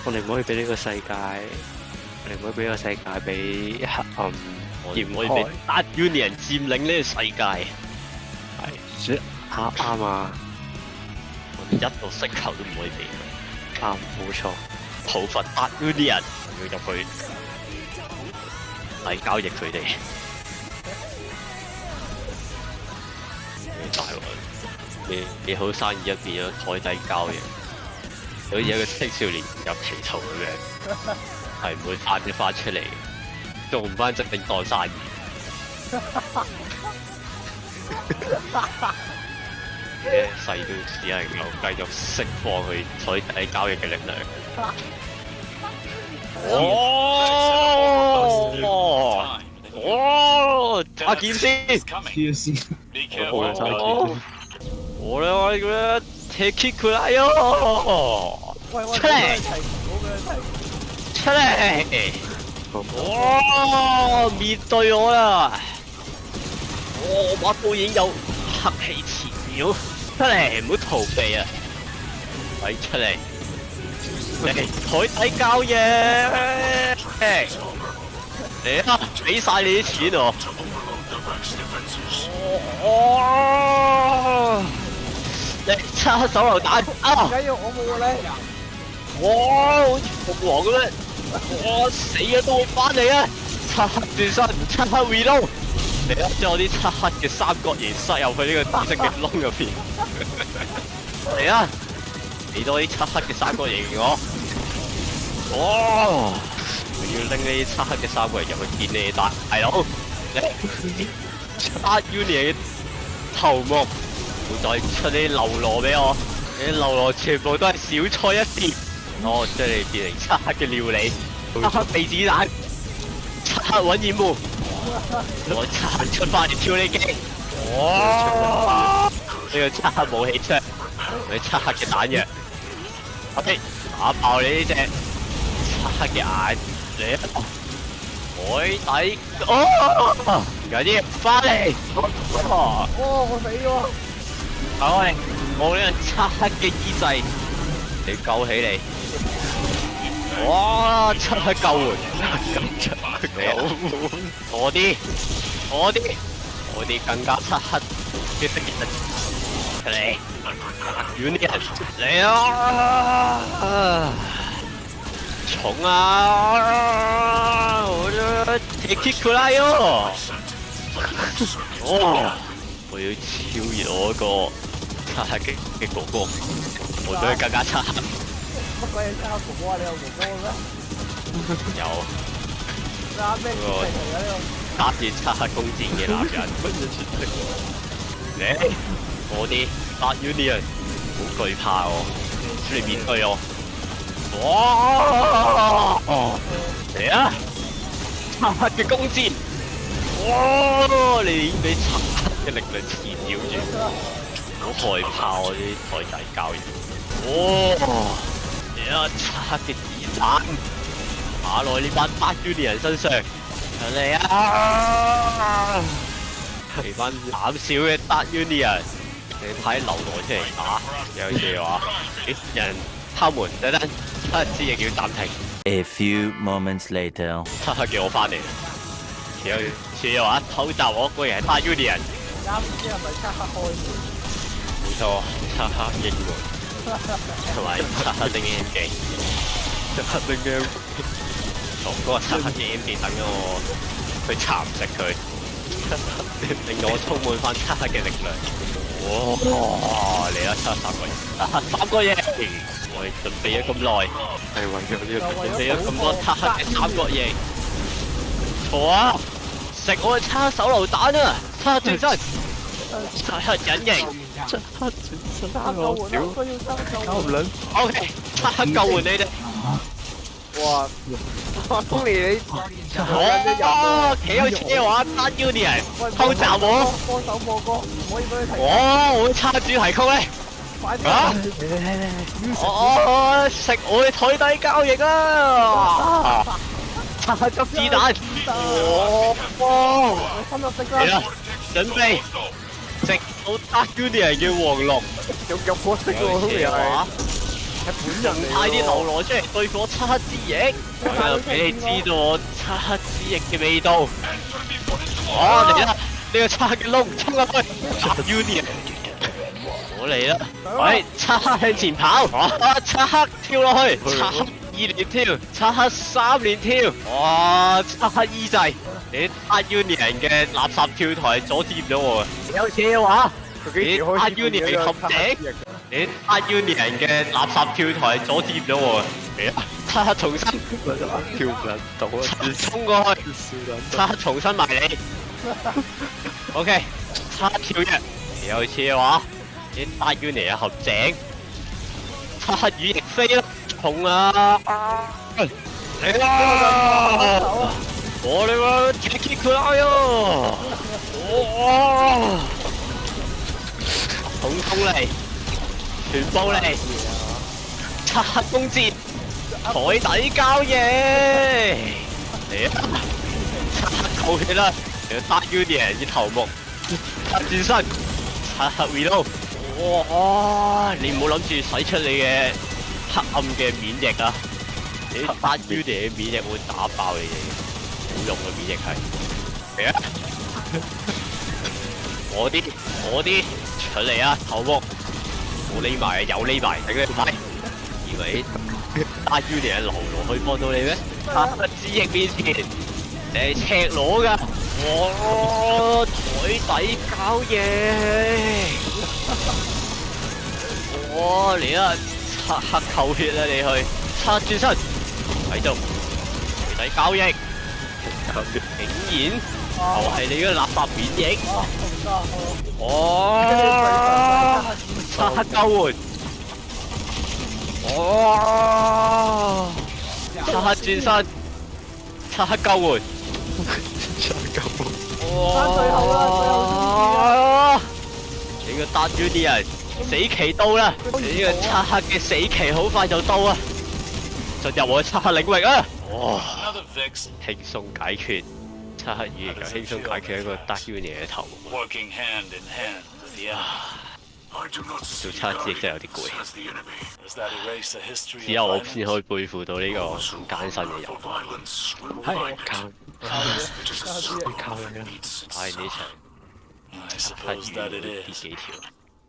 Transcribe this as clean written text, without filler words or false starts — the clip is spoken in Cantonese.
我哋唔可以俾呢個世界，我哋唔可以俾呢個世界俾黑暗掩我哋俾蓋。Dark Union 佔領呢個世界，係，啱啊，我哋一個色球都唔可以俾佢。啱，冇錯。討伐Dark Union，要入去嚟交易佢哋。大鑊！你好生意入變咗台底交易，好似一個青少年入歧途咁樣，係唔會翻出嚟，做唔翻正當生意。一世都只係能夠繼續釋放佢台底交易嘅力量。哦，打劍先！我咧我咧踢 kick 佢啦喲！出嚟！出嚟！哦，面對我啦！我把刀已經有黑氣纏繞，出嚟唔好逃避啊！快出嚟！嚟台底交易！嚟啊！俾晒你啲錢我！哦！嚟叉手榴彈啊！唔緊要，我冇個咧。哇！好似鳳凰咁樣，我死咗都會翻嚟啊！漆黑轉身，漆黑 reload，嚟啊！將我啲漆黑嘅三角形塞入去呢個紫色嘅窿入邊。嚟啊！俾多啲漆黑嘅三角形我。哦！我要拎呢啲漆黑嘅三角形入去見你大佬。Dark Union 嘅頭目，唔好再出啲流羅俾我，你啲流羅全部都係小菜一碟。我將你變成漆黑嘅料理，漆黑避子彈，漆黑揾掩護，我漆黑出翻條跳你機。哇！呢個漆黑武器槍，你漆黑嘅彈藥。OK， 打爆你呢隻漆黑嘅眼，嚟啊！海底哦，唔緊要，翻嚟！哦，我死咗。喂，我呢個漆黑嘅衣制，你救起你！哇，漆黑救援，我啲更加漆黑嘅敵人出嚟，遠啲人嚟啊！重啊！我要踢 kick 佢啦喲！哦，我要超越我嗰個漆黑嘅哥哥，我想佢更加漆黑。乜鬼嘢漆黑哥哥啊？你有哥哥嘅咩？有。啱咩設定嚟㗎呢個？打住漆黑弓箭嘅男人，你我啲Dark Union好懼怕我，出嚟面對我。哇！嚟啊！漆黑嘅弓箭，哇！你已經俾漆黑嘅力量纏繞住，好害怕我啲台底交易。哇！嚟啊！漆黑嘅子彈打落呢班Dark Union身上，嚟啊！嚟班膽小嘅Dark Union，你派流羅出嚟打，有嘢話啲人敲門，等等。漆黑之翼要暫停。A few moments later， 漆黑叫我翻嚟，似又話偷襲我個人係Dark Union。啱先係咪漆黑開門？冇錯，漆黑應門，同埋漆黑的 M 記，漆黑的 M， 同嗰個漆黑嘅 M 記等咗我去蠶食佢，令到我充滿翻漆黑嘅力量。哇！嚟啦，漆黑三個嘢，我哋準備咗咁耐，係為咗呢個準備咗咁多漆黑嘅三角形。錯啊！食我嘅漆黑手榴彈啊！漆黑轉身，漆黑隱形。漆黑轉身三救援啊！佢要三救援。搞唔撚 OK， 漆黑救援你哋。哇！Tony 你哦，企有車話Dark Union偷襲我。幫手播歌，唔可以俾佢停。哦，我插主題曲咧。快啲！啊！我食我嘅台底交易啊！漆黑汁子彈。哦！你分咗色啦。嚟啦，準備食到Dark Union嘅黃龍。有火色喎，Tony 係。本人嚟派啲流喎。羅出嚟對付我漆黑之翼，我就俾你知道我漆黑之翼嘅味道。哦嚟啦！呢個漆黑嘅窿衝入去，打 Union。我嚟啦！喂，漆黑向前跑，哇！漆黑跳落去，漆黑2連跳，漆黑3連跳，哇！漆黑依制，你打 Union 嘅垃圾跳台阻止唔到我啊！有車嘅話，你打 Union 嘅陷阱。你打 Union 嘅垃圾跳台阻止唔到我啊！嚟啊！漆黑重新跳唔撚到啊！衝過去，笑撚漆黑重新埋你。OK， 漆黑跳躍，你有車嘅話，你打 Union 嘅陷阱，漆黑羽翼飛啦，衝啊！嚟啦！我哋話 kick 佢啊！哇！統統嚟！全部嚟！漆黑攻佔，海底交易嚟啊！漆黑扣血啦！有打 Union 嘅頭目，黑轉身，漆黑 reload。哇！你唔好諗住使出你嘅黑暗嘅免疫啊！你打 Union 嘅免疫會打爆你哋，冇用嘅免疫係。嚟啊！我啲出嚟啊，頭目！冇匿埋啊，有匿埋，頂你牌！以為打 Union 嘅流羅可以幫到你咩？黑之翼面前，你係赤裸㗎！哇！海底交易！哇！嚟啊！漆黑扣血啦你去，漆黑轉身喺度，海底交易！竟然就係你嘅垃圾免疫！哦！漆黑交換！哇！漆黑轉身，漆黑交換！哇！你個打 Union 死期到啦！你呢個漆黑嘅死期好快就到啊！進入我嘅漆黑領域啊！哇！輕鬆解決，漆黑語言就輕鬆解決一個打 Union 嘅頭。Working hand in hand with the enemy. I do not 做 see 漆黑之翼 our 真係有啲攰， as the enemy. Does that erase the history 只有 of 我先 violence? 可以背負到呢個咁艱辛嘅 For 任務。 violence will 係 fight. 靠 It is a circle 靠你啊！ that meets 唉，呢 itself. 場 I 漆黑 suppose 語 that 言 it 會跌 is. 幾條。